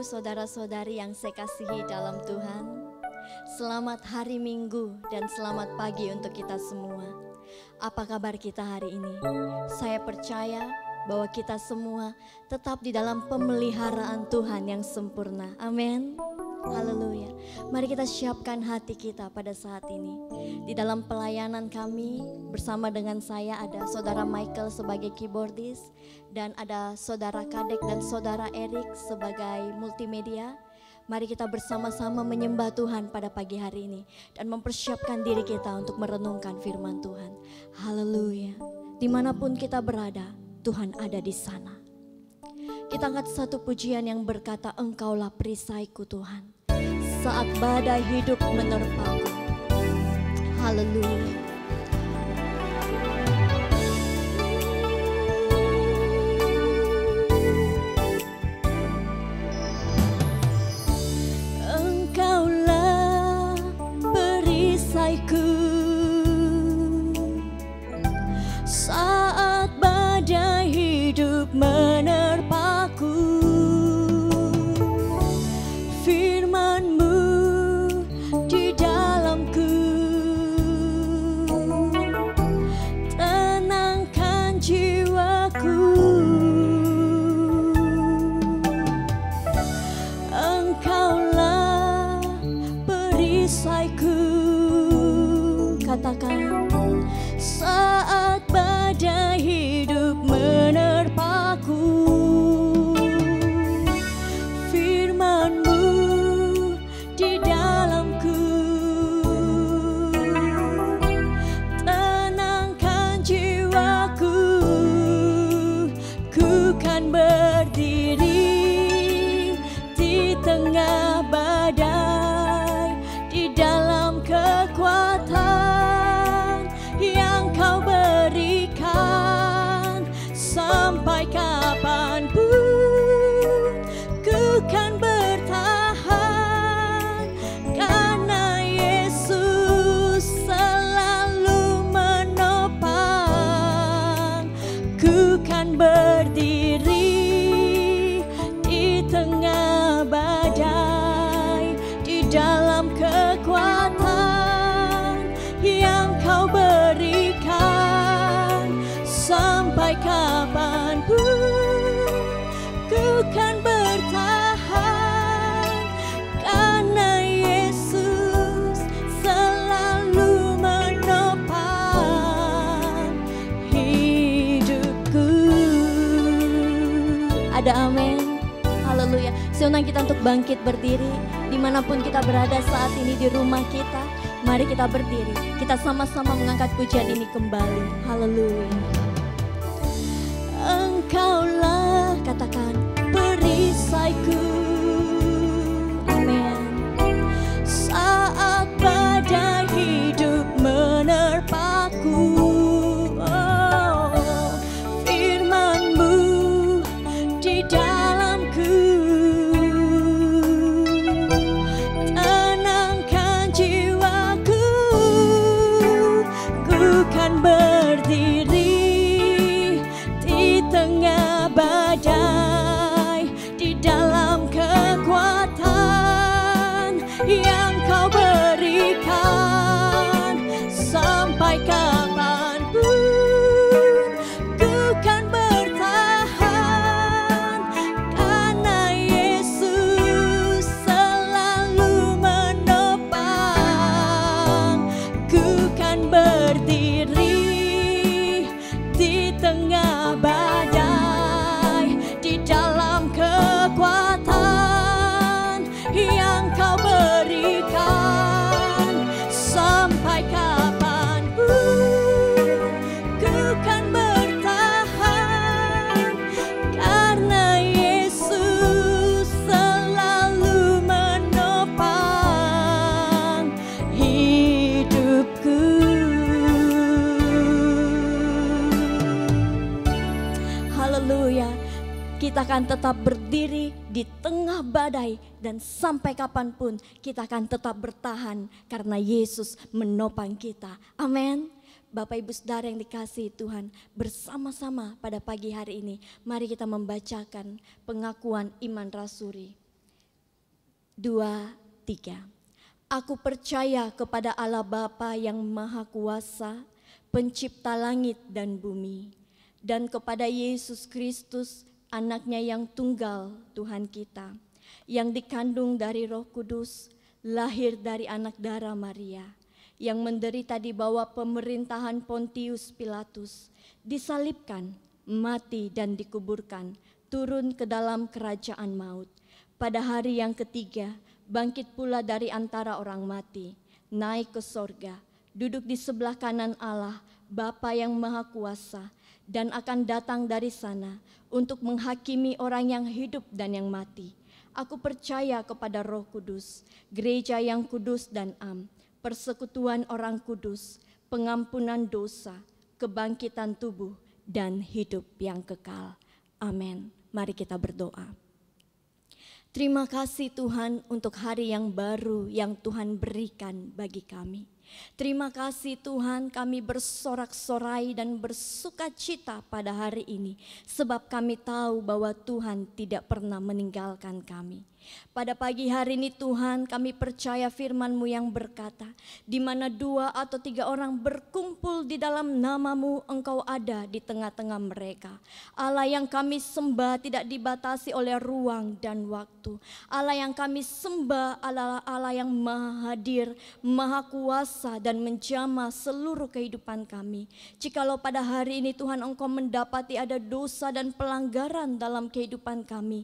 saudara-saudari yang saya kasihi dalam Tuhan. Selamat hari Minggu dan selamat pagi untuk kita semua. Apa kabar kita hari ini? Saya percaya bahwa kita semua tetap di dalam pemeliharaan Tuhan yang sempurna. Amin. Haleluya. Mari kita siapkan hati kita pada saat ini. Di dalam pelayanan kami bersama dengan saya ada Saudara Michael sebagai keyboardis dan ada Saudara Kadek dan Saudara Erik sebagai multimedia. Mari kita bersama-sama menyembah Tuhan pada pagi hari ini dan mempersiapkan diri kita untuk merenungkan firman Tuhan. Haleluya. Dimanapun kita berada, Tuhan ada di sana. Kita angkat satu pujian yang berkata, Engkaulah perisaiku Tuhan, saat badai hidup menerpaku. Haleluya. Engkaulah perisaiku saat badai hidup menerpaku. Firman-Mu di dalamku tenangkan jiwaku. Engkaulah perisaiku, katakan, saat badai hidup menerpaku. Firman-Mu di dalamku tenangkan jiwaku. Ku kan berdiri di tengah badai, di dalam kekuatan yang Kau berikan. Sampai kapanpun ku kan bertahan, karena Yesus selalu menopang. Ku kan berdiri di tengah badai, di dalam kekuatan yang Kau berikan. Sampai kapanpun ku kan bertahan, karena Yesus selalu menopang hidupku. Ada amin. Haleluya. Saya undang kita untuk bangkit berdiri dimanapun kita berada saat ini, di rumah kita. Mari kita berdiri, kita sama-sama mengangkat pujian ini kembali. Haleluya. Engkaulah, katakan, perisaiku. Amin. Saat badai hidup menerpaku. Oh, firman-Mu di dalamku tenangkan jiwaku. Ku kan berdiri di tengah badai, di dalam kekuatan yang Kau berikan. Sampai kapanpun ku kan bertahan, karena Yesus selalu menopang. Ku kan berdiri di tengah badai, di dalam kekuatan yang Kau berikan. Sampai kapanpun ku kan bertahan, karena Yesus selalu menopang hidupku. Haleluya. Kita akan tetap berdiri di tengah badai dan sampai kapanpun kita akan tetap bertahan karena Yesus menopang kita. Amin. Bapak Ibu Saudara yang dikasihi Tuhan, bersama-sama pada pagi hari ini mari kita membacakan pengakuan iman rasuli. 2, 3. Aku percaya kepada Allah Bapa yang Maha Kuasa, pencipta langit dan bumi, dan kepada Yesus Kristus, anaknya yang tunggal Tuhan kita, yang dikandung dari Roh Kudus, lahir dari anak darah Maria, yang menderita di bawah pemerintahan Pontius Pilatus, disalibkan, mati dan dikuburkan, turun ke dalam kerajaan maut. Pada hari yang ketiga, bangkit pula dari antara orang mati, naik ke sorga, duduk di sebelah kanan Allah, Bapa yang Maha Kuasa, dan akan datang dari sana untuk menghakimi orang yang hidup dan yang mati. Aku percaya kepada Roh Kudus, gereja yang kudus dan am, persekutuan orang kudus, pengampunan dosa, kebangkitan tubuh, dan hidup yang kekal. Amin. Mari kita berdoa. Terima kasih Tuhan untuk hari yang baru yang Tuhan berikan bagi kami. Terima kasih Tuhan, kami bersorak-sorai dan bersukacita pada hari ini, sebab kami tahu bahwa Tuhan tidak pernah meninggalkan kami. Pada pagi hari ini Tuhan, kami percaya firman-Mu yang berkata, di mana 2 atau 3 orang berkumpul di dalam nama-Mu, Engkau ada di tengah-tengah mereka. Allah yang kami sembah tidak dibatasi oleh ruang dan waktu. Allah yang kami sembah adalah Allah yang maha hadir, maha kuasa dan menjamah seluruh kehidupan kami. Jikalau pada hari ini Tuhan Engkau mendapati ada dosa dan pelanggaran dalam kehidupan kami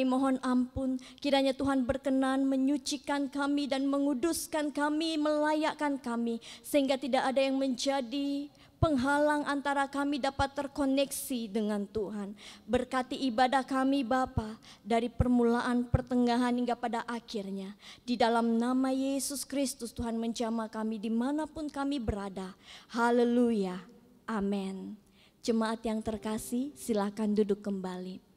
mohon ampun. Kiranya Tuhan berkenan menyucikan kami dan menguduskan kami, melayakkan kami, sehingga tidak ada yang menjadi penghalang antara kami dapat terkoneksi dengan Tuhan. Berkati ibadah kami Bapa, dari permulaan, pertengahan hingga pada akhirnya. Di dalam nama Yesus Kristus Tuhan menjamah kami dimanapun kami berada. Haleluya, amin. Jemaat yang terkasih, silakan duduk kembali.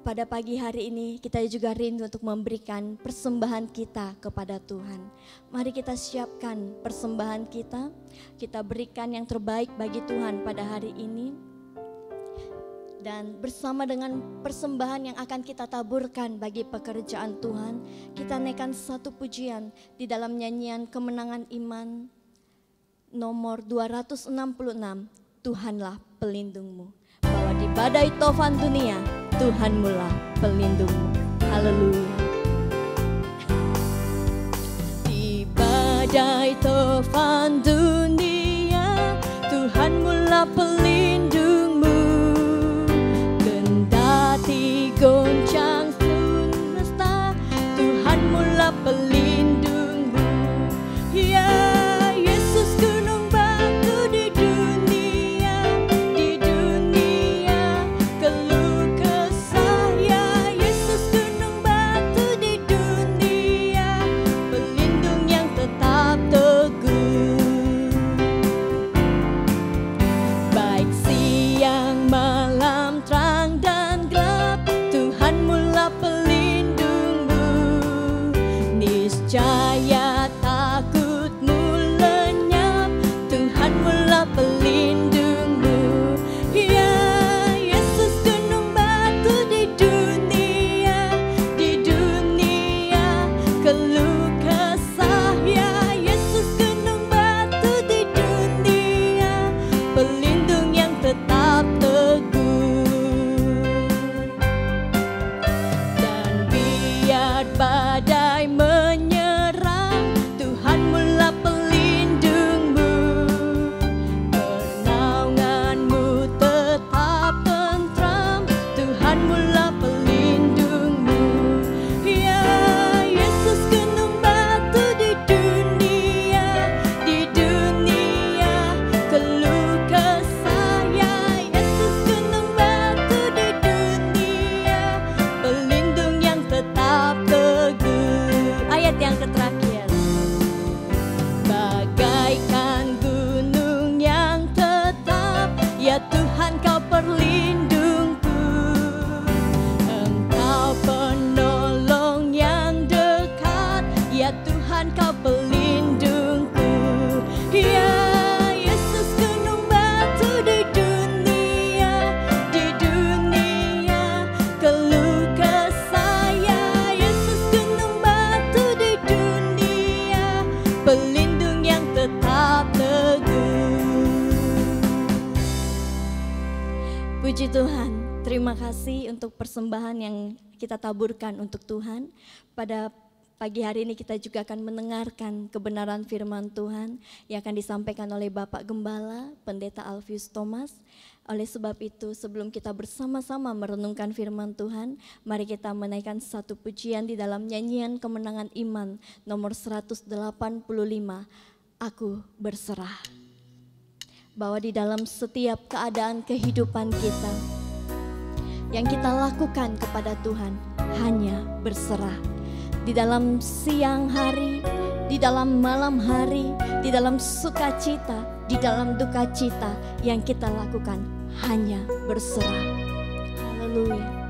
Pada pagi hari ini kita juga rindu untuk memberikan persembahan kita kepada Tuhan. Mari kita siapkan persembahan kita, kita berikan yang terbaik bagi Tuhan pada hari ini. Dan bersama dengan persembahan yang akan kita taburkan bagi pekerjaan Tuhan, kita naikkan satu pujian di dalam nyanyian Kemenangan Iman nomor 266, Tuhanlah pelindungmu. Bahwa di badai tofan dunia, Tuhanmu lah pelindungmu. Haleluya. Di badai tofan dunia, Tuhanmu lah pelindungmu. Kendati goncang semesta, Tuhanmu lah pelindungmu. Ya Yesus gunung batu di dunia keluh kesah. Ya Yesus gunung batu di dunia, pelindung yang tetap teguh. Baik siang malam terang dan gelap, Tuhanmu lah pelindungmu. Niscaya takutmu lenyap, Tuhanmu lah pelindungmu. Ya Yesus gunung batu di dunia keluh kesah. Ya Yesus gunung batu di dunia, pelindung yang tetap teguh. Dan biar badai menyerang, Tuhanmu lah pelindungmu. Pernaunganmu tetap tentram, Tuhanmu lah pelindungmu. Ya Yesus gunung batu di dunia keluh kesah. Ya Yesus gunung batu di dunia, pelindung yang tetap teguh. Ayat yang terakhir. Bagaikan gunung yang tetap, ya Tuhan Kau perlindungku. Engkau penolong yang dekat, ya Tuhan Kau pelindungku. Ya Yesus gunung batu di dunia keluh kesah. Ya Yesus gunung batu kasih untuk persembahan yang kita taburkan untuk Tuhan. Pada pagi hari ini kita juga akan mendengarkan kebenaran firman Tuhan yang akan disampaikan oleh Bapak Gembala, Pendeta Alfius Thomas. Oleh sebab itu, sebelum kita bersama-sama merenungkan firman Tuhan, mari kita menaikkan satu pujian di dalam nyanyian kemenangan iman nomor 185, Aku Berserah. Bahwa di dalam setiap keadaan kehidupan kita, yang kita lakukan kepada Tuhan hanya berserah. Di dalam siang hari, di dalam malam hari, di dalam sukacita, di dalam duka cita, yang kita lakukan hanya berserah. Haleluya.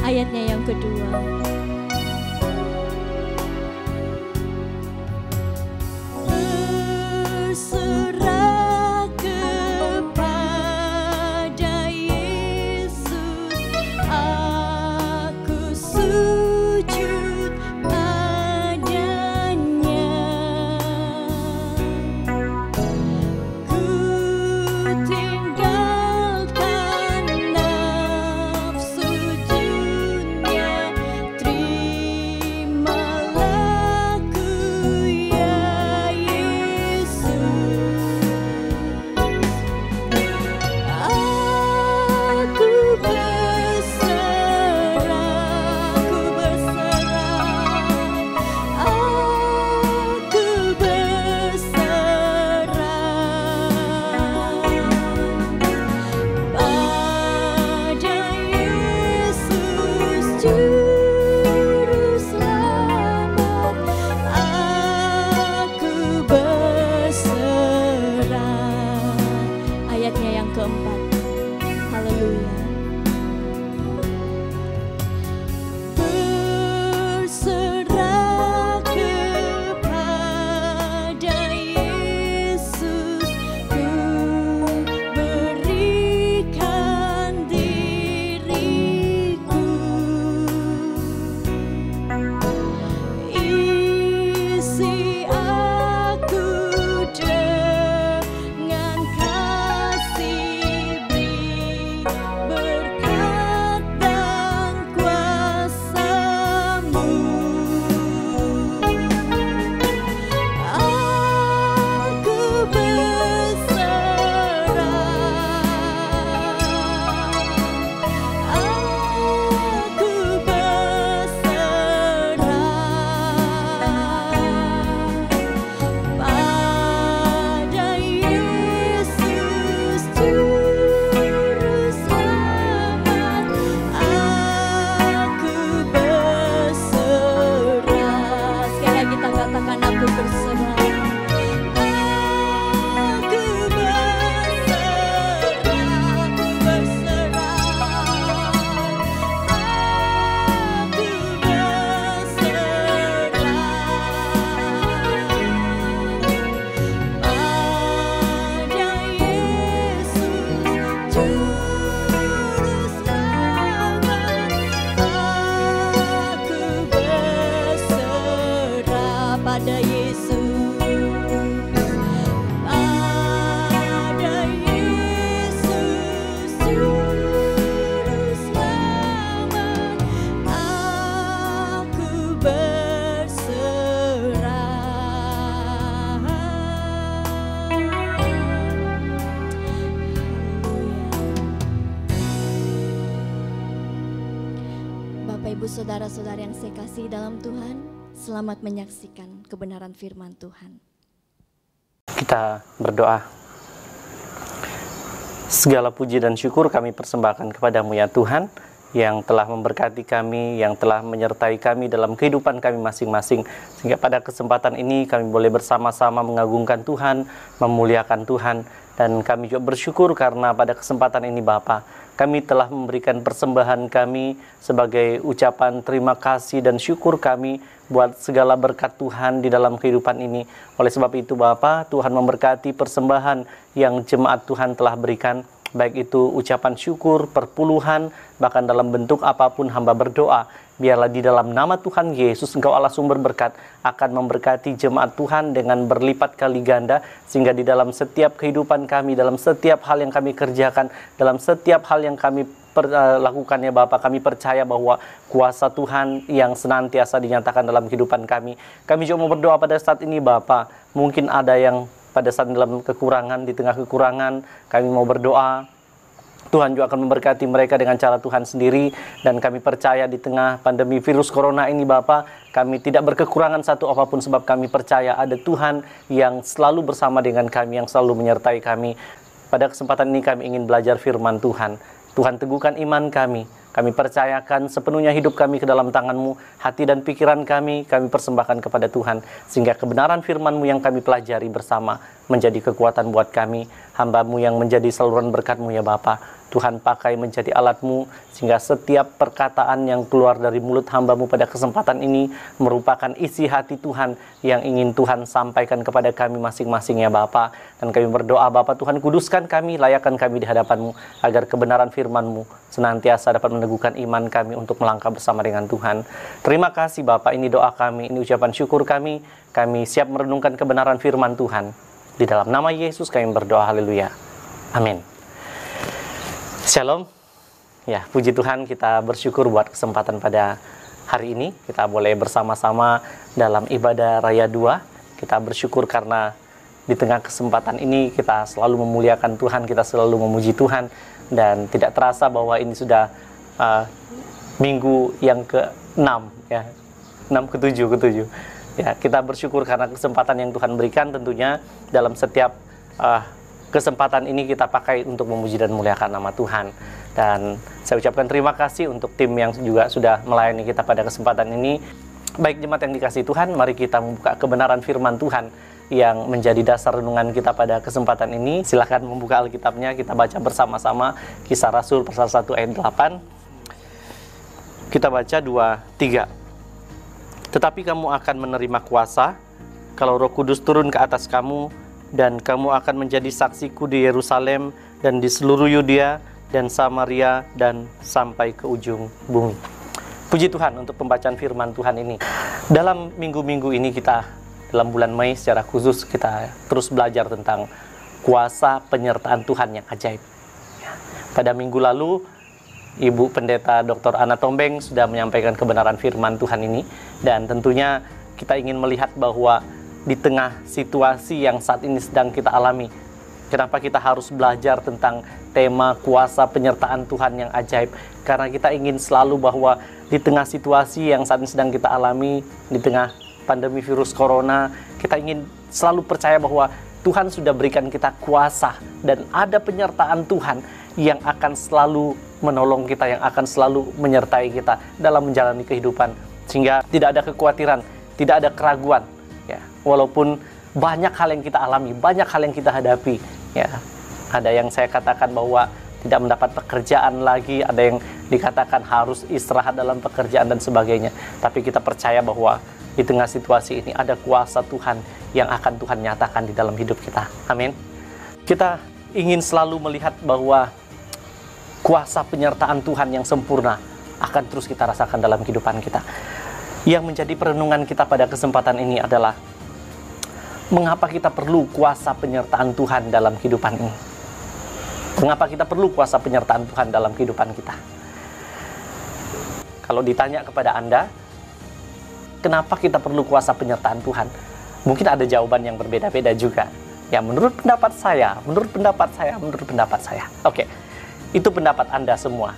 Ayatnya yang kedua. Berserah kepada Yesus, aku sujud padanya. Ku tinggalkan nafsu dunia, Bapak Ibu Saudara-saudara yang saya kasih dalam Tuhan, selamat menyaksikan kebenaran firman Tuhan. Kita berdoa. Segala puji dan syukur kami persembahkan kepadamu ya Tuhan, yang telah memberkati kami, yang telah menyertai kami dalam kehidupan kami masing-masing. Sehingga pada kesempatan ini kami boleh bersama-sama mengagungkan Tuhan, memuliakan Tuhan. Dan kami juga bersyukur karena pada kesempatan ini Bapa, kami telah memberikan persembahan kami sebagai ucapan terima kasih dan syukur kami buat segala berkat Tuhan di dalam kehidupan ini. Oleh sebab itu Bapa, Tuhan memberkati persembahan yang jemaat Tuhan telah berikan, baik itu ucapan syukur, perpuluhan, bahkan dalam bentuk apapun hamba berdoa. Biarlah di dalam nama Tuhan Yesus, Engkau Allah sumber berkat, akan memberkati jemaat Tuhan dengan berlipat kali ganda, sehingga di dalam setiap kehidupan kami, dalam setiap hal yang kami kerjakan, dalam setiap hal yang kami lakukan ya Bapak, kami percaya bahwa kuasa Tuhan yang senantiasa dinyatakan dalam kehidupan kami. Kami juga mau berdoa pada saat ini Bapak, mungkin ada yang pada saat dalam kekurangan, di tengah kekurangan, kami mau berdoa. Tuhan juga akan memberkati mereka dengan cara Tuhan sendiri. Dan kami percaya di tengah pandemi virus corona ini Bapa, kami tidak berkekurangan satu apapun, sebab kami percaya ada Tuhan yang selalu bersama dengan kami, yang selalu menyertai kami. Pada kesempatan ini kami ingin belajar firman Tuhan. Tuhan teguhkan iman kami. Kami percayakan sepenuhnya hidup kami ke dalam tangan-Mu, hati dan pikiran kami persembahkan kepada Tuhan, sehingga kebenaran firman-Mu yang kami pelajari bersama menjadi kekuatan buat kami, hamba-Mu yang menjadi saluran berkat-Mu ya Bapa. Tuhan pakai menjadi alat-Mu, sehingga setiap perkataan yang keluar dari mulut hamba-Mu pada kesempatan ini merupakan isi hati Tuhan yang ingin Tuhan sampaikan kepada kami masing-masing ya Bapa. Dan kami berdoa Bapa, Tuhan kuduskan kami, layakkan kami di hadapan-Mu, agar kebenaran firman-Mu senantiasa dapat meneguhkan iman kami untuk melangkah bersama dengan Tuhan. Terima kasih Bapa, ini doa kami, ini ucapan syukur kami. Kami siap merenungkan kebenaran firman Tuhan. Di dalam nama Yesus kami berdoa, haleluya. Amin. Shalom. Ya, puji Tuhan, kita bersyukur buat kesempatan pada hari ini. Kita boleh bersama-sama dalam ibadah Raya 2. Kita bersyukur karena di tengah kesempatan ini kita selalu memuliakan Tuhan, kita selalu memuji Tuhan. Dan tidak terasa bahwa ini sudah minggu yang ke-6, ya, 6 ke-7. Ya, kita bersyukur karena kesempatan yang Tuhan berikan. Tentunya dalam setiap kesempatan ini kita pakai untuk memuji dan memuliakan nama Tuhan. Dan saya ucapkan terima kasih untuk tim yang juga sudah melayani kita pada kesempatan ini. Baik jemaat yang dikasihi Tuhan, mari kita membuka kebenaran firman Tuhan yang menjadi dasar renungan kita pada kesempatan ini. Silakan membuka Alkitabnya, kita baca bersama-sama Kisah Rasul pasal 1 ayat 8. Kita baca 2-3. Tetapi kamu akan menerima kuasa kalau Roh Kudus turun ke atas kamu, dan kamu akan menjadi saksiku di Yerusalem dan di seluruh Yudea dan Samaria dan sampai ke ujung bumi. Puji Tuhan untuk pembacaan firman Tuhan ini. Dalam minggu-minggu ini kita, dalam bulan Mei secara khusus, kita terus belajar tentang kuasa penyertaan Tuhan yang ajaib. Pada minggu lalu, Ibu Pendeta Dr. Ana Tombeng sudah menyampaikan kebenaran firman Tuhan ini. Dan tentunya kita ingin melihat bahwa di tengah situasi yang saat ini sedang kita alami, kenapa kita harus belajar tentang tema kuasa penyertaan Tuhan yang ajaib? Karena kita ingin selalu bahwa di tengah situasi yang saat ini sedang kita alami, di tengah pandemi virus corona, kita ingin selalu percaya bahwa Tuhan sudah berikan kita kuasa, dan ada penyertaan Tuhan yang akan selalu menolong kita, yang akan selalu menyertai kita dalam menjalani kehidupan, sehingga tidak ada kekhawatiran, tidak ada keraguan. Ya, walaupun banyak hal yang kita alami, banyak hal yang kita hadapi, ya, ada yang saya katakan bahwa tidak mendapat pekerjaan lagi, ada yang dikatakan harus istirahat dalam pekerjaan dan sebagainya. Tapi kita percaya bahwa di tengah situasi ini ada kuasa Tuhan yang akan Tuhan nyatakan di dalam hidup kita. Amin. Kita ingin selalu melihat bahwa kuasa penyertaan Tuhan yang sempurna akan terus kita rasakan dalam kehidupan kita. Yang menjadi perenungan kita pada kesempatan ini adalah mengapa kita perlu kuasa penyertaan Tuhan dalam kehidupan ini. Mengapa kita perlu kuasa penyertaan Tuhan dalam kehidupan kita? Kalau ditanya kepada Anda, kenapa kita perlu kuasa penyertaan Tuhan? Mungkin ada jawaban yang berbeda-beda juga. Ya, menurut pendapat saya. Oke, itu pendapat Anda semua.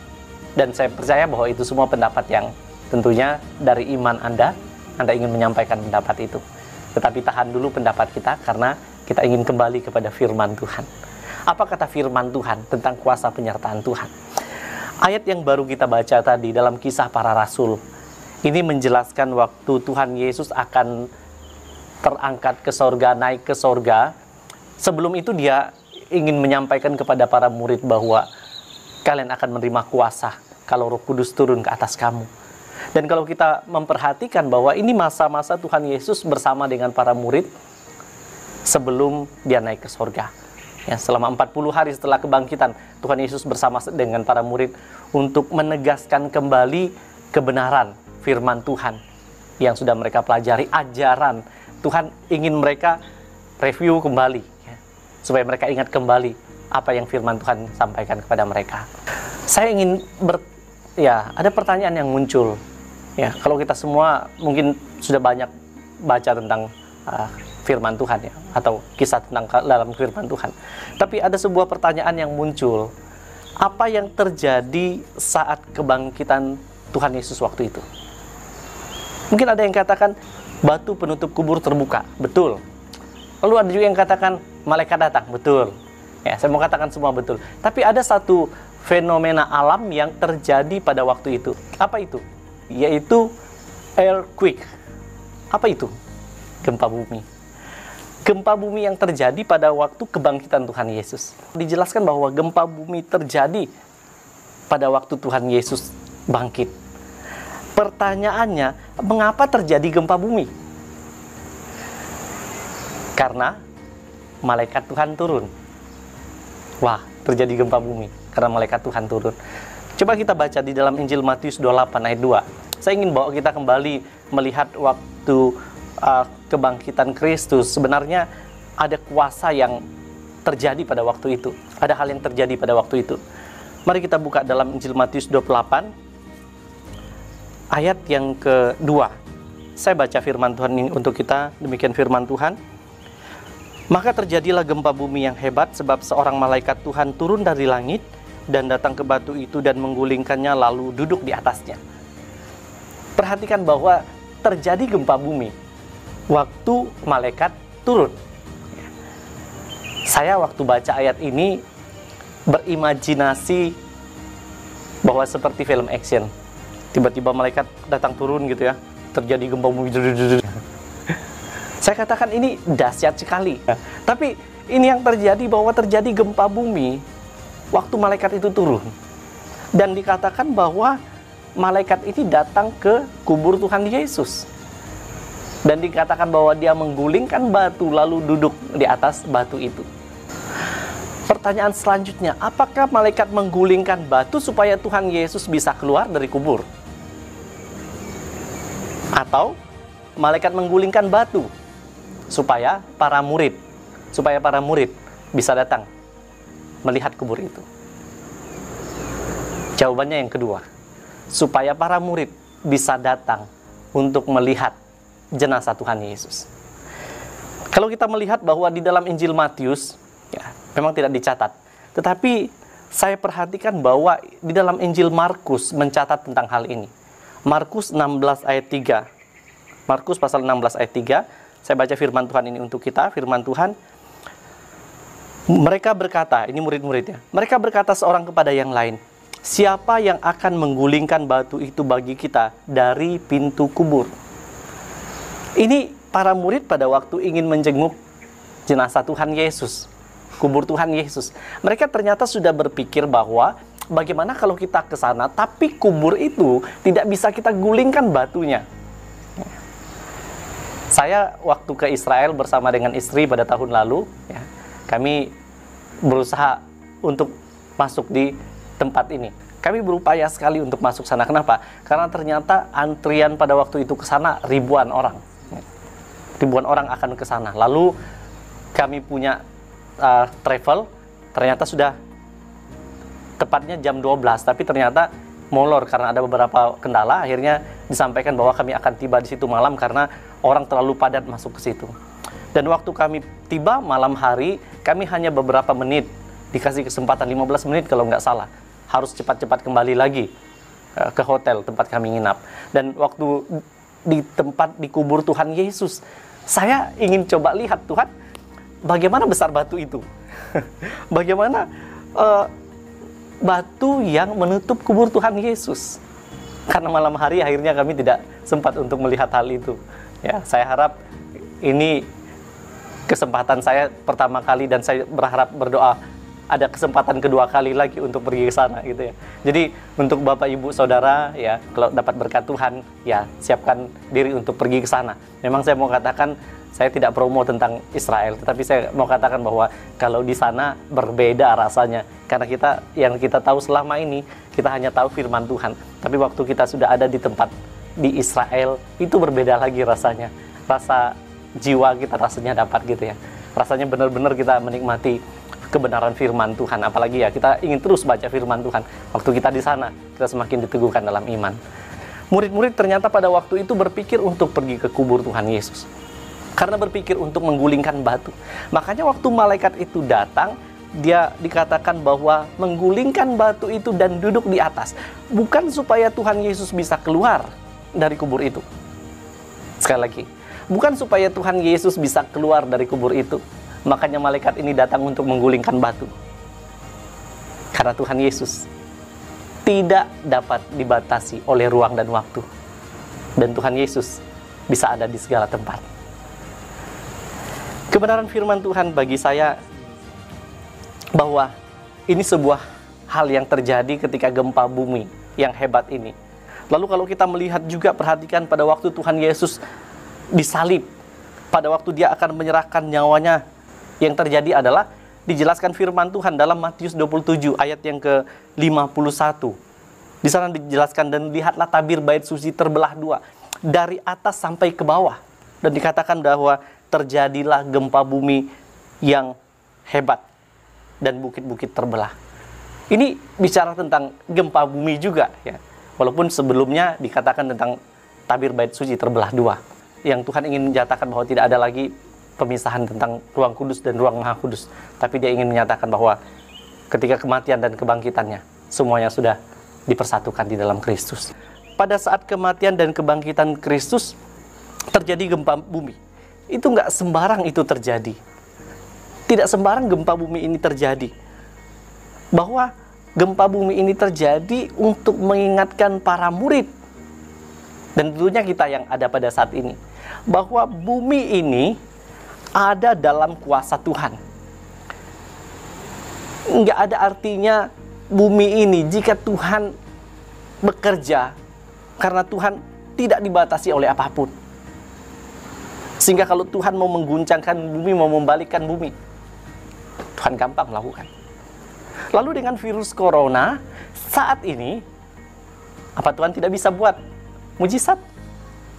Dan saya percaya bahwa itu semua pendapat yang tentunya dari iman Anda ingin menyampaikan pendapat itu. Tetapi tahan dulu pendapat kita karena kita ingin kembali kepada firman Tuhan. Apa kata firman Tuhan tentang kuasa penyertaan Tuhan? Ayat yang baru kita baca tadi dalam Kisah Para Rasul, ini menjelaskan waktu Tuhan Yesus akan terangkat ke sorga, naik ke sorga. Sebelum itu dia ingin menyampaikan kepada para murid bahwa kalian akan menerima kuasa kalau Roh Kudus turun ke atas kamu. Dan kalau kita memperhatikan bahwa ini masa-masa Tuhan Yesus bersama dengan para murid sebelum dia naik ke sorga. Ya, selama 40 hari setelah kebangkitan, Tuhan Yesus bersama dengan para murid untuk menegaskan kembali kebenaran firman Tuhan yang sudah mereka pelajari, ajaran Tuhan ingin mereka review kembali, ya, supaya mereka ingat kembali apa yang firman Tuhan sampaikan kepada mereka. Saya ingin ada pertanyaan yang muncul. Ya, kalau kita semua mungkin sudah banyak baca tentang firman Tuhan, ya, atau kisah tentang dalam firman Tuhan. Tapi ada sebuah pertanyaan yang muncul. Apa yang terjadi saat kebangkitan Tuhan Yesus waktu itu? Mungkin ada yang katakan batu penutup kubur terbuka. Betul. Lalu ada juga yang katakan malaikat datang. Betul. Ya, saya mau katakan semua betul. Tapi ada satu fenomena alam yang terjadi pada waktu itu. Apa itu? Yaitu earthquake. Apa itu? Gempa bumi. Gempa bumi yang terjadi pada waktu kebangkitan Tuhan Yesus. Dijelaskan bahwa gempa bumi terjadi pada waktu Tuhan Yesus bangkit. Pertanyaannya, mengapa terjadi gempa bumi? Karena malaikat Tuhan turun. Wah, terjadi gempa bumi karena malaikat Tuhan turun. Coba kita baca di dalam Injil Matius 28 ayat 2. Saya ingin bawa kita kembali melihat waktu kebangkitan Kristus. Sebenarnya ada kuasa yang terjadi pada waktu itu. Ada hal yang terjadi pada waktu itu. Mari kita buka dalam Injil Matius 28 ayat yang kedua. Saya baca firman Tuhan ini untuk kita. Demikian firman Tuhan. Maka terjadilah gempa bumi yang hebat sebab seorang malaikat Tuhan turun dari langit dan datang ke batu itu dan menggulingkannya lalu duduk di atasnya. Perhatikan bahwa terjadi gempa bumi waktu malaikat turun. Saya waktu baca ayat ini berimajinasi bahwa seperti film action. Tiba-tiba malaikat datang turun gitu ya. Terjadi gempa bumi. Saya katakan ini dahsyat sekali. Tapi ini yang terjadi bahwa terjadi gempa bumi waktu malaikat itu turun. Dan dikatakan bahwa malaikat ini datang ke kubur Tuhan Yesus. Dan dikatakan bahwa dia menggulingkan batu lalu duduk di atas batu itu. Pertanyaan selanjutnya, apakah malaikat menggulingkan batu supaya Tuhan Yesus bisa keluar dari kubur? Atau malaikat menggulingkan batu supaya para murid bisa datang melihat kubur itu? Jawabannya yang kedua, supaya para murid bisa datang untuk melihat jenazah Tuhan Yesus. Kalau kita melihat bahwa di dalam Injil Matius, ya, memang tidak dicatat, tetapi saya perhatikan bahwa di dalam Injil Markus mencatat tentang hal ini. Markus 16 ayat 3. Markus pasal 16 ayat 3. Saya baca firman Tuhan ini untuk kita, firman Tuhan. Mereka berkata, ini murid-muridnya, mereka berkata seorang kepada yang lain, siapa yang akan menggulingkan batu itu bagi kita dari pintu kubur? Ini para murid pada waktu ingin menjenguk jenazah Tuhan Yesus, kubur Tuhan Yesus. Mereka ternyata sudah berpikir bahwa bagaimana kalau kita ke sana, tapi kubur itu tidak bisa kita gulingkan batunya. Saya waktu ke Israel bersama dengan istri pada tahun lalu, ya, kami berusaha untuk masuk di tempat ini. Kami berupaya sekali untuk masuk sana. Kenapa? Karena ternyata antrian pada waktu itu ke sana ribuan orang. Ribuan orang akan ke sana. Lalu kami punya travel, ternyata sudah tepatnya jam 12, tapi ternyata molor karena ada beberapa kendala. Akhirnya disampaikan bahwa kami akan tiba di situ malam karena orang terlalu padat masuk ke situ. Dan waktu kami tiba malam hari, kami hanya beberapa menit, dikasih kesempatan 15 menit kalau nggak salah, harus cepat-cepat kembali lagi ke hotel tempat kami nginap. Dan waktu di kubur Tuhan Yesus, saya ingin coba lihat Tuhan, bagaimana besar batu itu. Bagaimana batu yang menutup kubur Tuhan Yesus. Karena malam hari akhirnya kami tidak sempat untuk melihat hal itu. Ya, saya harap ini kesempatan saya pertama kali, dan saya berdoa ada kesempatan kedua kali lagi untuk pergi ke sana gitu ya. Jadi untuk Bapak Ibu Saudara ya, kalau dapat berkat Tuhan ya, siapkan diri untuk pergi ke sana. Memang saya mau katakan, saya tidak promo tentang Israel, tetapi saya mau katakan bahwa kalau di sana berbeda rasanya. Karena yang kita tahu selama ini, kita hanya tahu firman Tuhan. Tapi waktu kita sudah ada di tempat di Israel, itu berbeda lagi rasanya. Rasa jiwa kita rasanya dapat gitu ya. Rasanya benar-benar kita menikmati kebenaran firman Tuhan. Apalagi ya, kita ingin terus baca firman Tuhan. Waktu kita di sana, kita semakin diteguhkan dalam iman. Murid-murid ternyata pada waktu itu berpikir untuk pergi ke kubur Tuhan Yesus. Karena berpikir untuk menggulingkan batu. Makanya waktu malaikat itu datang, dia dikatakan bahwa menggulingkan batu itu dan duduk di atas. Bukan supaya Tuhan Yesus bisa keluar dari kubur itu. Sekali lagi, bukan supaya Tuhan Yesus bisa keluar dari kubur itu. Makanya malaikat ini datang untuk menggulingkan batu. Karena Tuhan Yesus tidak dapat dibatasi oleh ruang dan waktu. Dan Tuhan Yesus bisa ada di segala tempat. Kebenaran firman Tuhan bagi saya bahwa ini sebuah hal yang terjadi ketika gempa bumi yang hebat ini. Lalu kalau kita melihat juga, perhatikan pada waktu Tuhan Yesus disalib, pada waktu dia akan menyerahkan nyawanya, yang terjadi adalah dijelaskan firman Tuhan dalam Matius 27 ayat yang ke-51. Di sana dijelaskan, dan lihatlah tabir bait suci terbelah dua, dari atas sampai ke bawah. Dan dikatakan bahwa terjadilah gempa bumi yang hebat dan bukit-bukit terbelah. Ini bicara tentang gempa bumi juga ya. Walaupun sebelumnya dikatakan tentang tabir bait suci terbelah dua. Yang Tuhan ingin menyatakan bahwa tidak ada lagi pemisahan tentang ruang kudus dan ruang maha kudus. Tapi dia ingin menyatakan bahwa ketika kematian dan kebangkitannya, semuanya sudah dipersatukan di dalam Kristus. Pada saat kematian dan kebangkitan Kristus, terjadi gempa bumi. Itu nggak sembarang itu terjadi. Tidak sembarang gempa bumi ini terjadi. Bahwa gempa bumi ini terjadi untuk mengingatkan para murid. Dan tentunya kita yang ada pada saat ini. Bahwa bumi ini ada dalam kuasa Tuhan. Nggak ada artinya bumi ini jika Tuhan bekerja, karena Tuhan tidak dibatasi oleh apapun. Sehingga kalau Tuhan mau mengguncangkan bumi, mau membalikkan bumi, Tuhan gampang melakukan. Lalu dengan virus corona saat ini, apa Tuhan tidak bisa buat mujizat?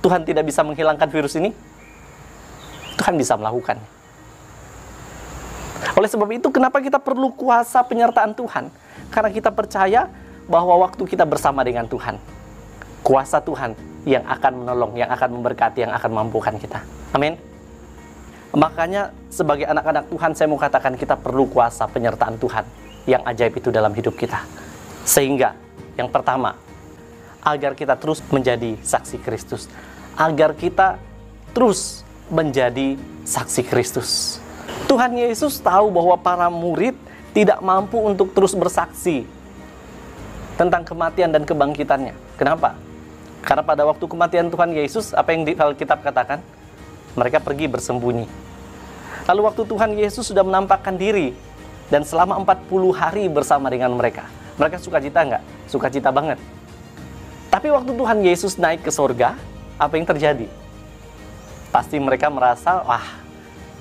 Tuhan tidak bisa menghilangkan virus ini? Tuhan bisa melakukan. Oleh sebab itu, kenapa kita perlu kuasa penyertaan Tuhan? Karena kita percaya bahwa waktu kita bersama dengan Tuhan, kuasa Tuhan yang akan menolong, yang akan memberkati, yang akan mampukan kita. Amin. Makanya sebagai anak-anak Tuhan, saya mau katakan kita perlu kuasa penyertaan Tuhan yang ajaib itu dalam hidup kita. Sehingga yang pertama, agar kita terus menjadi saksi Kristus. Agar kita terus menjadi saksi Kristus. Tuhan Yesus tahu bahwa para murid tidak mampu untuk terus bersaksi tentang kematian dan kebangkitannya. Kenapa? Karena pada waktu kematian Tuhan Yesus, apa yang di Alkitab katakan? Mereka pergi bersembunyi. Lalu waktu Tuhan Yesus sudah menampakkan diri, dan selama 40 hari bersama dengan mereka, mereka sukacita nggak? Sukacita banget. Tapi waktu Tuhan Yesus naik ke sorga, apa yang terjadi? Pasti mereka merasa, wah,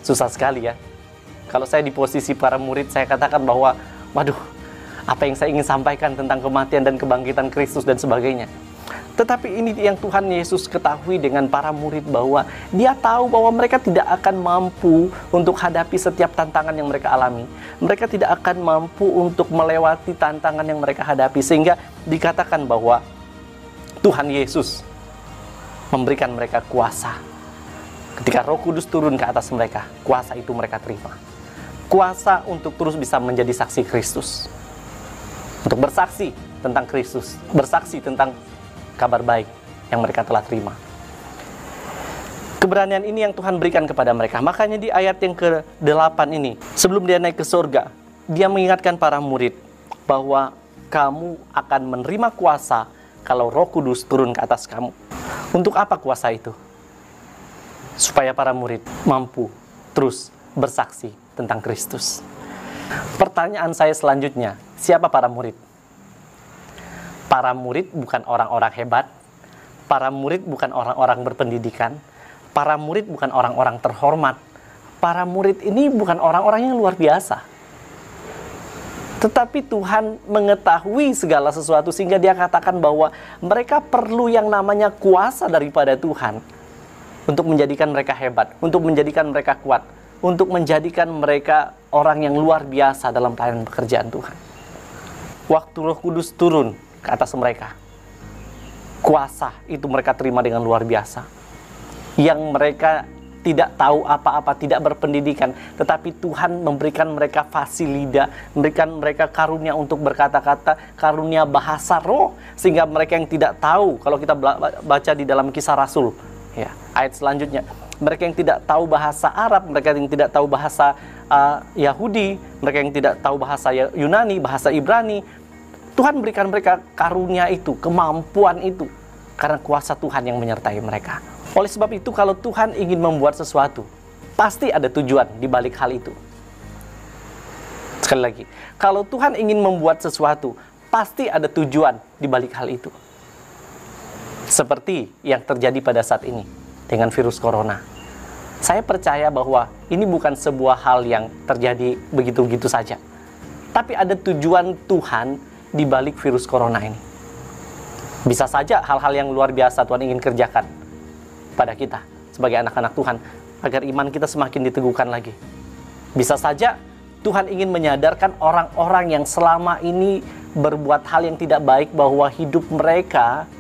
susah sekali ya. Kalau saya di posisi para murid, saya katakan bahwa, waduh, apa yang saya ingin sampaikan tentang kematian dan kebangkitan Kristus dan sebagainya. Tetapi ini yang Tuhan Yesus ketahui dengan para murid, bahwa dia tahu bahwa mereka tidak akan mampu untuk hadapi setiap tantangan yang mereka alami. Mereka tidak akan mampu untuk melewati tantangan yang mereka hadapi. Sehingga dikatakan bahwa Tuhan Yesus memberikan mereka kuasa. Ketika Roh Kudus turun ke atas mereka, kuasa itu mereka terima. Kuasa untuk terus bisa menjadi saksi Kristus. untuk bersaksi tentang Kristus, bersaksi tentang kabar baik yang mereka telah terima. Keberanian ini yang Tuhan berikan kepada mereka. Makanya di ayat yang ke-8 ini, sebelum dia naik ke surga, dia mengingatkan para murid bahwa kamu akan menerima kuasa kalau Roh Kudus turun ke atas kamu. Untuk apa kuasa itu? Supaya para murid mampu terus bersaksi tentang Kristus. Pertanyaan saya selanjutnya, siapa para murid? Para murid bukan orang-orang hebat, para murid bukan orang-orang berpendidikan, para murid bukan orang-orang terhormat, para murid ini bukan orang-orang yang luar biasa. Tetapi Tuhan mengetahui segala sesuatu sehingga dia katakan bahwa mereka perlu yang namanya kuasa daripada Tuhan untuk menjadikan mereka hebat, untuk menjadikan mereka kuat, untuk menjadikan mereka orang yang luar biasa dalam pelayanan pekerjaan Tuhan. Waktu Roh Kudus turun ke atas mereka, kuasa itu mereka terima dengan luar biasa. Yang mereka tidak tahu apa-apa, tidak berpendidikan, tetapi Tuhan memberikan mereka fasilida, memberikan mereka karunia untuk berkata-kata, karunia bahasa roh, sehingga mereka yang tidak tahu, kalau kita baca di dalam Kisah Rasul, ya, ayat selanjutnya, mereka yang tidak tahu bahasa Arab, mereka yang tidak tahu bahasa Yahudi, mereka yang tidak tahu bahasa Yunani, bahasa Ibrani, Tuhan berikan mereka karunia itu, kemampuan itu, karena kuasa Tuhan yang menyertai mereka. Oleh sebab itu, kalau Tuhan ingin membuat sesuatu, pasti ada tujuan di balik hal itu. Sekali lagi, kalau Tuhan ingin membuat sesuatu, pasti ada tujuan di balik hal itu. Seperti yang terjadi pada saat ini dengan virus corona. Saya percaya bahwa ini bukan sebuah hal yang terjadi begitu-begitu saja. Tapi ada tujuan Tuhan di balik virus corona ini. Bisa saja hal-hal yang luar biasa Tuhan ingin kerjakan pada kita sebagai anak-anak Tuhan, agar iman kita semakin diteguhkan lagi. Bisa saja Tuhan ingin menyadarkan orang-orang yang selama ini berbuat hal yang tidak baik bahwa hidup mereka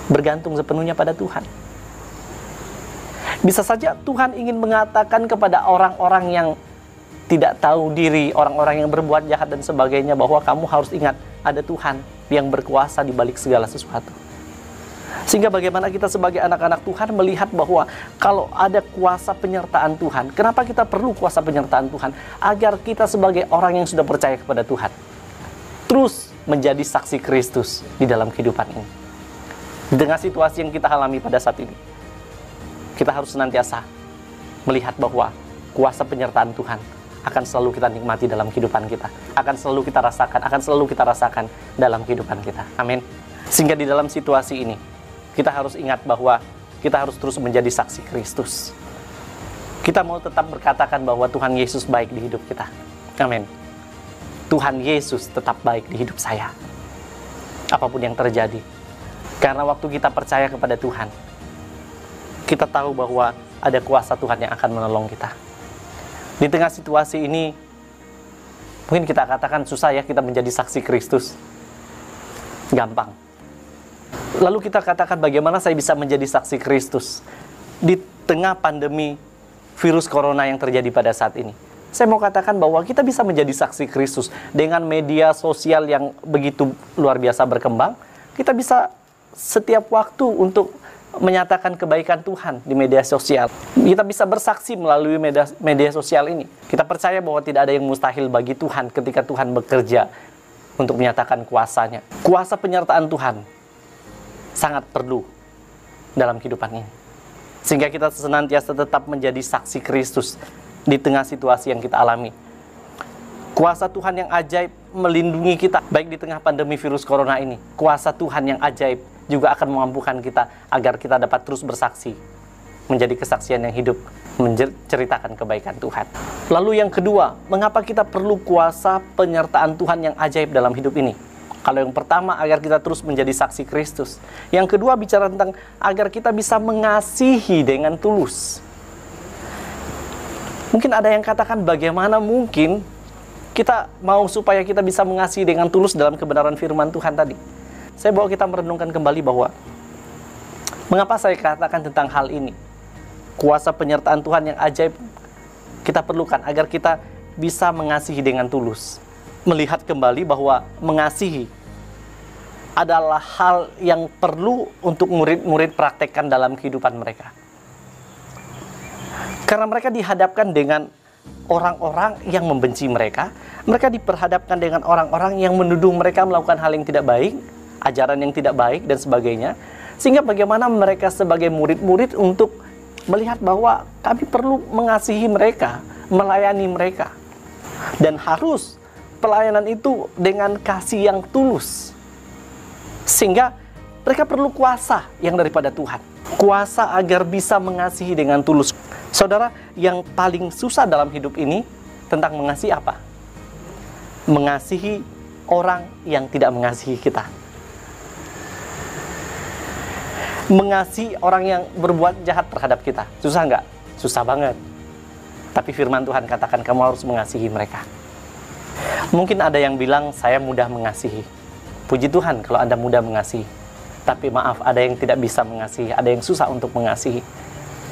bergantung sepenuhnya pada Tuhan. Bisa saja Tuhan ingin mengatakan kepada orang-orang yang tidak tahu diri, orang-orang yang berbuat jahat dan sebagainya, bahwa kamu harus ingat ada Tuhan yang berkuasa di balik segala sesuatu. Sehingga bagaimana kita sebagai anak-anak Tuhan melihat bahwa kalau ada kuasa penyertaan Tuhan, kenapa kita perlu kuasa penyertaan Tuhan? Agar kita sebagai orang yang sudah percaya kepada Tuhan, terus menjadi saksi Kristus di dalam kehidupan ini. Dengan situasi yang kita alami pada saat ini, kita harus senantiasa melihat bahwa kuasa penyertaan Tuhan akan selalu kita nikmati dalam kehidupan kita, akan selalu kita rasakan dalam kehidupan kita. Amin. Sehingga di dalam situasi ini, kita harus ingat bahwa kita harus terus menjadi saksi Kristus. Kita mau tetap berkatakan bahwa Tuhan Yesus baik di hidup kita. Amin. Tuhan Yesus tetap baik di hidup saya, apapun yang terjadi. Karena waktu kita percaya kepada Tuhan, kita tahu bahwa ada kuasa Tuhan yang akan menolong kita. Di tengah situasi ini, mungkin kita katakan susah ya kita menjadi saksi Kristus. Gampang. Lalu kita katakan bagaimana saya bisa menjadi saksi Kristus di tengah pandemi virus corona yang terjadi pada saat ini. Saya mau katakan bahwa kita bisa menjadi saksi Kristus dengan media sosial yang begitu luar biasa berkembang. Kita bisa setiap waktu untuk menyatakan kebaikan Tuhan di media sosial. Kita bisa bersaksi melalui media sosial ini. Kita percaya bahwa tidak ada yang mustahil bagi Tuhan ketika Tuhan bekerja untuk menyatakan kuasanya. Kuasa penyertaan Tuhan sangat perlu dalam kehidupan ini. Sehingga kita senantiasa tetap menjadi saksi Kristus di tengah situasi yang kita alami. Kuasa Tuhan yang ajaib melindungi kita, baik di tengah pandemi virus corona ini. Kuasa Tuhan yang ajaib juga akan memampukan kita agar kita dapat terus bersaksi, menjadi kesaksian yang hidup, menceritakan kebaikan Tuhan. Lalu yang kedua, mengapa kita perlu kuasa penyertaan Tuhan yang ajaib dalam hidup ini? Kalau yang pertama, agar kita terus menjadi saksi Kristus. Yang kedua, bicara tentang agar kita bisa mengasihi dengan tulus. Mungkin ada yang katakan, bagaimana mungkin kita mau supaya kita bisa mengasihi dengan tulus dalam kebenaran firman Tuhan tadi? Saya bawa kita merenungkan kembali bahwa mengapa saya katakan tentang hal ini. Kuasa penyertaan Tuhan yang ajaib kita perlukan agar kita bisa mengasihi dengan tulus. melihat kembali bahwa mengasihi adalah hal yang perlu untuk murid-murid praktekkan dalam kehidupan mereka. Karena mereka dihadapkan dengan orang-orang yang membenci mereka, mereka diperhadapkan dengan orang-orang yang menuduh mereka melakukan hal yang tidak baik, ajaran yang tidak baik, dan sebagainya. Sehingga bagaimana mereka sebagai murid-murid untuk melihat bahwa kami perlu mengasihi mereka, melayani mereka. Dan harus pelayanan itu dengan kasih yang tulus. Sehingga mereka perlu kuasa yang daripada Tuhan. Kuasa agar bisa mengasihi dengan tulus. Saudara, yang paling susah dalam hidup ini tentang mengasihi apa? Mengasihi orang yang tidak mengasihi kita. Mengasihi orang yang berbuat jahat terhadap kita. Susah nggak? Susah banget. Tapi firman Tuhan katakan kamu harus mengasihi mereka. Mungkin ada yang bilang saya mudah mengasihi. Puji Tuhan kalau Anda mudah mengasihi. Tapi maaf, ada yang tidak bisa mengasihi, ada yang susah untuk mengasihi.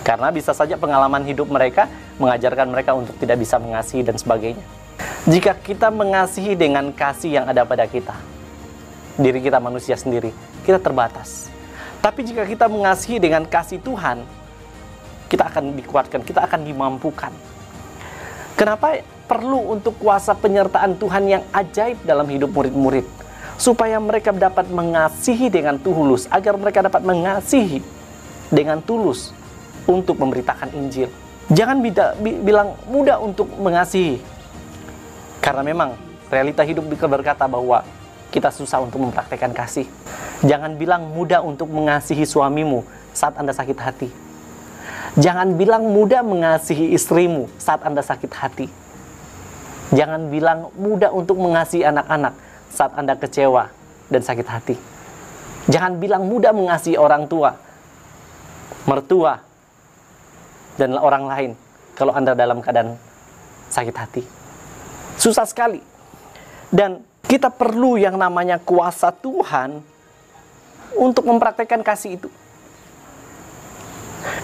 Karena bisa saja pengalaman hidup mereka mengajarkan mereka untuk tidak bisa mengasihi dan sebagainya. Jika kita mengasihi dengan kasih yang ada pada kita, diri kita manusia sendiri, kita terbatas. Tapi jika kita mengasihi dengan kasih Tuhan, kita akan dikuatkan, kita akan dimampukan. Kenapa perlu untuk kuasa penyertaan Tuhan yang ajaib dalam hidup murid-murid? Supaya mereka dapat mengasihi dengan tulus, agar mereka dapat mengasihi dengan tulus untuk memberitakan Injil. Jangan bilang mudah untuk mengasihi, karena memang realita hidup berkata bahwa kita susah untuk mempraktekkan kasih. Jangan bilang mudah untuk mengasihi suamimu saat Anda sakit hati. Jangan bilang mudah mengasihi istrimu saat Anda sakit hati. Jangan bilang mudah untuk mengasihi anak-anak saat Anda kecewa dan sakit hati. Jangan bilang mudah mengasihi orang tua, mertua, dan orang lain kalau Anda dalam keadaan sakit hati. Susah sekali. Dan kita perlu yang namanya kuasa Tuhan untuk mempraktekkan kasih itu.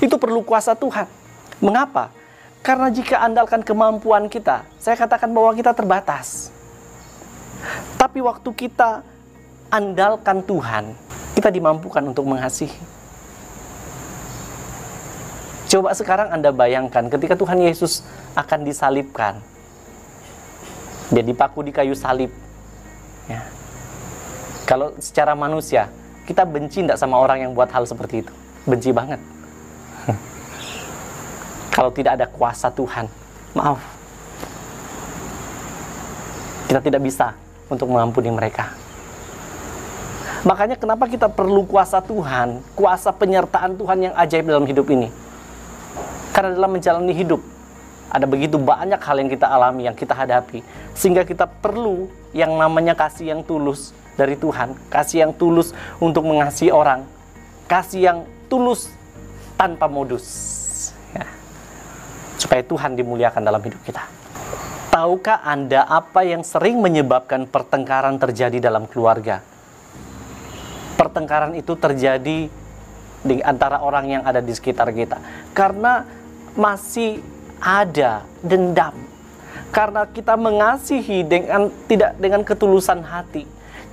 Itu perlu kuasa Tuhan. Mengapa? Karena jika andalkan kemampuan kita, saya katakan bahwa kita terbatas. Tapi waktu kita andalkan Tuhan, kita dimampukan untuk mengasihi. Coba sekarang Anda bayangkan ketika Tuhan Yesus akan disalibkan. Dia dipaku di kayu salib. Ya. Kalau secara manusia, kita benci tidak sama orang yang buat hal seperti itu. Benci banget. Kalau tidak ada kuasa Tuhan, maaf, kita tidak bisa untuk mengampuni mereka. Makanya kenapa kita perlu kuasa Tuhan, kuasa penyertaan Tuhan yang ajaib dalam hidup ini. Karena dalam menjalani hidup, ada begitu banyak hal yang kita alami, yang kita hadapi. Sehingga kita perlu yang namanya kasih yang tulus dari Tuhan. Kasih yang tulus untuk mengasihi orang. Kasih yang tulus tanpa modus. Ya. Supaya Tuhan dimuliakan dalam hidup kita. Tahukah Anda apa yang sering menyebabkan pertengkaran terjadi dalam keluarga? Pertengkaran itu terjadi di antara orang yang ada di sekitar kita. Karena masih ada dendam. Karena kita mengasihi tidak dengan ketulusan hati.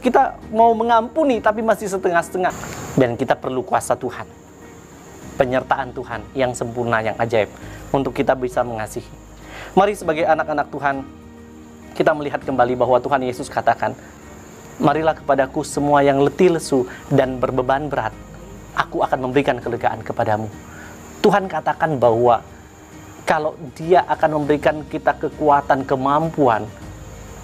Kita mau mengampuni tapi masih setengah-setengah. Dan kita perlu kuasa Tuhan. Penyertaan Tuhan yang sempurna, yang ajaib. Untuk kita bisa mengasihi. Mari sebagai anak-anak Tuhan, kita melihat kembali bahwa Tuhan Yesus katakan, marilah kepadaku semua yang letih lesu dan berbeban berat, aku akan memberikan kelegaan kepadamu. Tuhan katakan bahwa kalau Dia akan memberikan kita kekuatan, kemampuan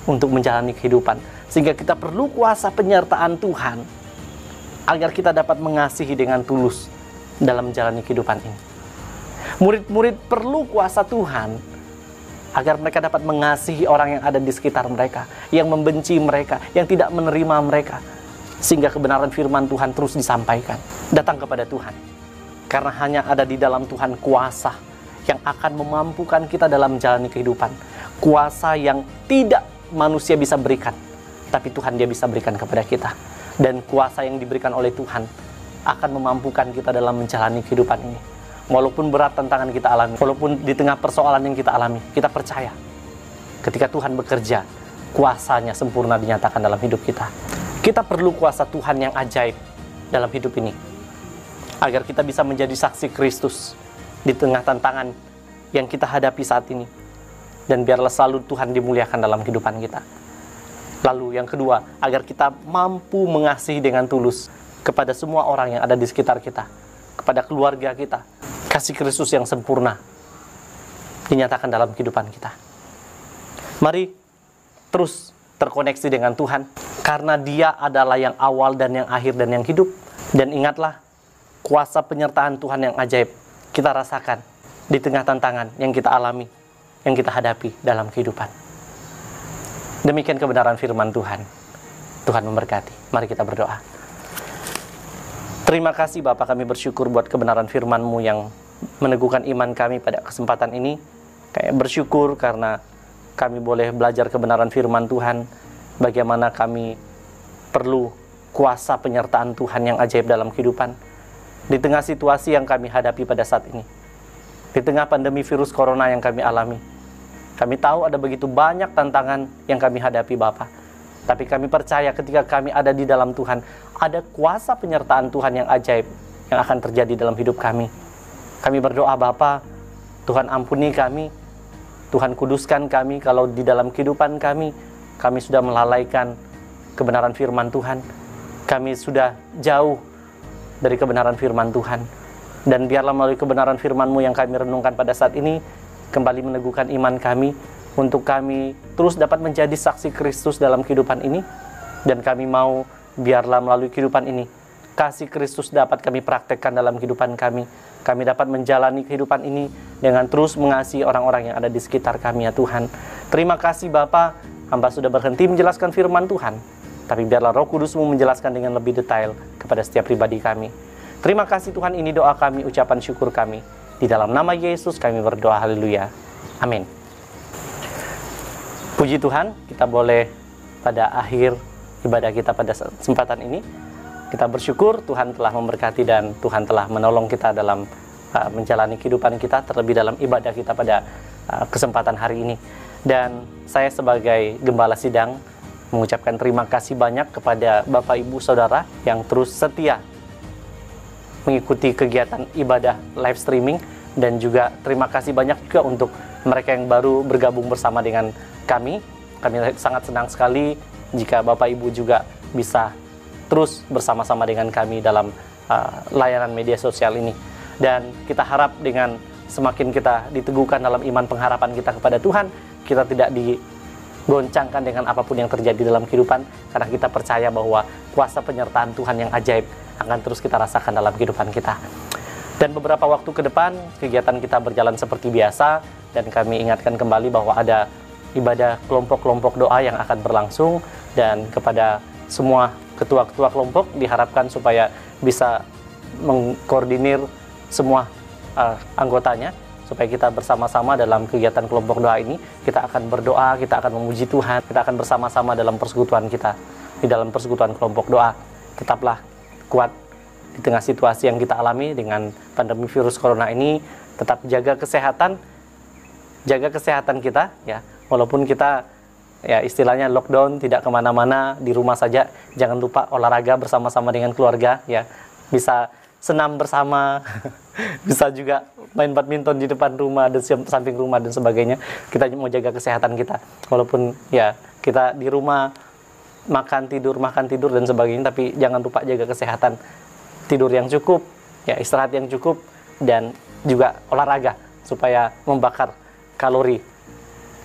untuk menjalani kehidupan, sehingga kita perlu kuasa penyertaan Tuhan agar kita dapat mengasihi dengan tulus dalam menjalani kehidupan ini. Murid-murid perlu kuasa Tuhan agar mereka dapat mengasihi orang yang ada di sekitar mereka, yang membenci mereka, yang tidak menerima mereka, sehingga kebenaran firman Tuhan terus disampaikan. Datang kepada Tuhan, karena hanya ada di dalam Tuhan kuasa yang akan memampukan kita dalam menjalani kehidupan. Kuasa yang tidak manusia bisa berikan, tapi Tuhan Dia bisa berikan kepada kita. Dan kuasa yang diberikan oleh Tuhan akan memampukan kita dalam menjalani kehidupan ini. Walaupun berat tantangan kita alami, walaupun di tengah persoalan yang kita alami, kita percaya ketika Tuhan bekerja, kuasanya sempurna dinyatakan dalam hidup kita. Kita perlu kuasa Tuhan yang ajaib dalam hidup ini, agar kita bisa menjadi saksi Kristus di tengah tantangan yang kita hadapi saat ini. Dan biarlah selalu Tuhan dimuliakan dalam kehidupan kita. Lalu yang kedua, agar kita mampu mengasihi dengan tulus kepada semua orang yang ada di sekitar kita, kepada keluarga kita. Kasih Kristus yang sempurna dinyatakan dalam kehidupan kita. Mari terus terkoneksi dengan Tuhan, karena Dia adalah yang awal dan yang akhir dan yang hidup. Dan ingatlah, kuasa penyertaan Tuhan yang ajaib kita rasakan di tengah tantangan yang kita alami, yang kita hadapi dalam kehidupan. Demikian kebenaran firman Tuhan. Tuhan memberkati. Mari kita berdoa. Terima kasih Bapa, kami bersyukur buat kebenaran firman-Mu yang meneguhkan iman kami pada kesempatan ini. Kami bersyukur karena kami boleh belajar kebenaran firman Tuhan, bagaimana kami perlu kuasa penyertaan Tuhan yang ajaib dalam kehidupan. Di tengah situasi yang kami hadapi pada saat ini, di tengah pandemi virus corona yang kami alami, kami tahu ada begitu banyak tantangan yang kami hadapi Bapa. Tapi kami percaya ketika kami ada di dalam Tuhan, ada kuasa penyertaan Tuhan yang ajaib yang akan terjadi dalam hidup kami. Kami berdoa Bapa, Tuhan ampuni kami, Tuhan kuduskan kami kalau di dalam kehidupan kami sudah melalaikan kebenaran firman Tuhan. Kami sudah jauh dari kebenaran firman Tuhan. Dan biarlah melalui kebenaran firman-Mu yang kami renungkan pada saat ini, kembali meneguhkan iman kami, untuk kami terus dapat menjadi saksi Kristus dalam kehidupan ini. Dan kami mau biarlah melalui kehidupan ini, kasih Kristus dapat kami praktekkan dalam kehidupan kami. Kami dapat menjalani kehidupan ini dengan terus mengasihi orang-orang yang ada di sekitar kami ya Tuhan. Terima kasih Bapa, hamba sudah berhenti menjelaskan firman Tuhan, tapi biarlah Roh Kudus-Mu menjelaskan dengan lebih detail kepada setiap pribadi kami. Terima kasih Tuhan, ini doa kami, ucapan syukur kami. Di dalam nama Yesus kami berdoa, haleluya. Amin. Puji Tuhan, kita boleh pada akhir ibadah kita pada kesempatan ini, kita bersyukur Tuhan telah memberkati dan Tuhan telah menolong kita dalam menjalani kehidupan kita, terlebih dalam ibadah kita pada kesempatan hari ini. Dan saya sebagai gembala sidang mengucapkan terima kasih banyak kepada Bapak Ibu Saudara yang terus setia mengikuti kegiatan ibadah live streaming, dan juga terima kasih banyak juga untuk mereka yang baru bergabung bersama dengan kami. Kami sangat senang sekali jika Bapak Ibu juga bisa terus bersama-sama dengan kami dalam layanan media sosial ini. Dan kita harap dengan semakin kita diteguhkan dalam iman pengharapan kita kepada Tuhan, kita tidak digoncangkan dengan apapun yang terjadi dalam kehidupan, karena kita percaya bahwa kuasa penyertaan Tuhan yang ajaib akan terus kita rasakan dalam kehidupan kita. Dan beberapa waktu ke depan kegiatan kita berjalan seperti biasa, dan kami ingatkan kembali bahwa ada ibadah kelompok-kelompok doa yang akan berlangsung, dan kepada semua ketua-ketua kelompok diharapkan supaya bisa mengkoordinir semua anggotanya, supaya kita bersama-sama dalam kegiatan kelompok doa ini. Kita akan berdoa, kita akan memuji Tuhan, kita akan bersama-sama dalam persekutuan kita, di dalam persekutuan kelompok doa. Tetaplah kuat di tengah situasi yang kita alami dengan pandemi virus corona ini. Tetap jaga kesehatan kita ya, walaupun kita ya istilahnya lockdown, tidak kemana-mana, di rumah saja. Jangan lupa olahraga bersama-sama dengan keluarga ya, bisa senam bersama bisa juga main badminton di depan rumah dan samping rumah dan sebagainya. Kita mau jaga kesehatan kita, walaupun ya kita di rumah makan tidur dan sebagainya, tapi jangan lupa jaga kesehatan, tidur yang cukup ya, istirahat yang cukup, dan juga olahraga supaya membakar kalori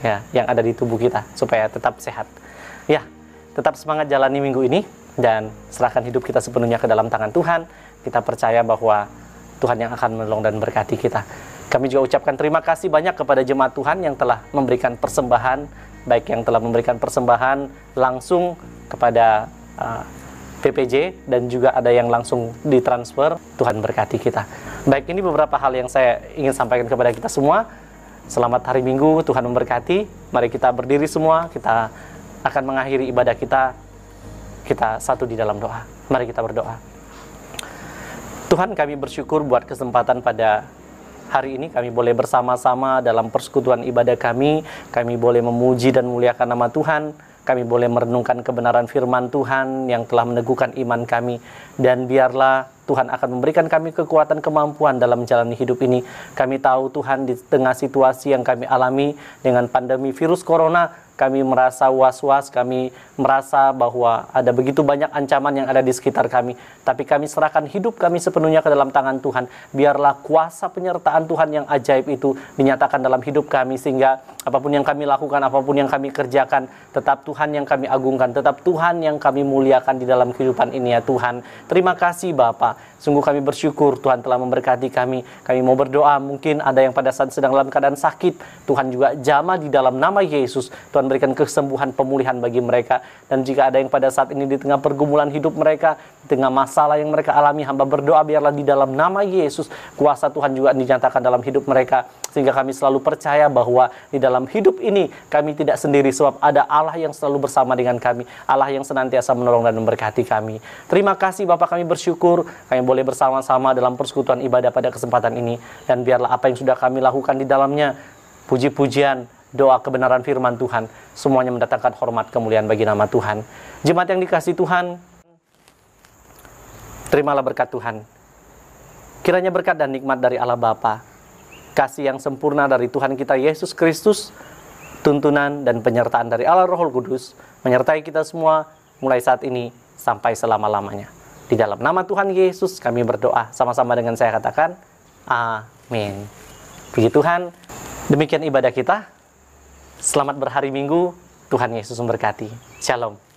ya yang ada di tubuh kita supaya tetap sehat. Ya, tetap semangat jalani minggu ini dan serahkan hidup kita sepenuhnya ke dalam tangan Tuhan. Kita percaya bahwa Tuhan yang akan menolong dan berkati kita. Kami juga ucapkan terima kasih banyak kepada jemaat Tuhan yang telah memberikan persembahan, baik yang telah memberikan persembahan langsung kepada PPJ, dan juga ada yang langsung ditransfer. Tuhan berkati kita. Baik, ini beberapa hal yang saya ingin sampaikan kepada kita semua. Selamat hari Minggu, Tuhan memberkati. Mari kita berdiri semua, kita akan mengakhiri ibadah kita. Kita satu di dalam doa. Mari kita berdoa. Tuhan, kami bersyukur buat kesempatan pada hari ini. Kami boleh bersama-sama dalam persekutuan ibadah kami. Kami boleh memuji dan memuliakan nama Tuhan. kami boleh merenungkan kebenaran firman Tuhan yang telah meneguhkan iman kami. Dan biarlah Tuhan akan memberikan kami kekuatan kemampuan dalam menjalani hidup ini. Kami tahu Tuhan, di tengah situasi yang kami alami dengan pandemi virus corona, kami merasa was-was, kami merasa bahwa ada begitu banyak ancaman yang ada di sekitar kami. Tapi kami serahkan hidup kami sepenuhnya ke dalam tangan Tuhan. Biarlah kuasa penyertaan Tuhan yang ajaib itu dinyatakan dalam hidup kami, sehingga apapun yang kami lakukan, apapun yang kami kerjakan, tetap Tuhan yang kami agungkan, tetap Tuhan yang kami muliakan di dalam kehidupan ini ya Tuhan. Terima kasih Bapa. Sungguh kami bersyukur Tuhan telah memberkati kami. Kami mau berdoa, mungkin ada yang pada saat sedang dalam keadaan sakit, Tuhan juga jamah di dalam nama Yesus. Tuhan berikan kesembuhan, pemulihan bagi mereka. Dan jika ada yang pada saat ini di tengah pergumulan hidup mereka, di tengah masalah yang mereka alami, hamba berdoa biarlah di dalam nama Yesus kuasa Tuhan juga dinyatakan dalam hidup mereka, sehingga kami selalu percaya bahwa di dalam hidup ini kami tidak sendiri, sebab ada Allah yang selalu bersama dengan kami, Allah yang senantiasa menolong dan memberkati kami. Terima kasih Bapak, kami bersyukur kami boleh bersama-sama dalam persekutuan ibadah pada kesempatan ini, dan biarlah apa yang sudah kami lakukan di dalamnya, puji-pujian, doa kebenaran firman Tuhan, semuanya mendatangkan hormat kemuliaan bagi nama Tuhan. Jemaat yang dikasihi Tuhan, terimalah berkat Tuhan. Kiranya berkat dan nikmat dari Allah Bapa, kasih yang sempurna dari Tuhan kita Yesus Kristus, tuntunan dan penyertaan dari Allah Roh Kudus menyertai kita semua mulai saat ini sampai selama-lamanya. Di dalam nama Tuhan Yesus kami berdoa, sama-sama dengan saya katakan amin. Puji Tuhan, demikian ibadah kita. Selamat berhari Minggu, Tuhan Yesus memberkati. Shalom.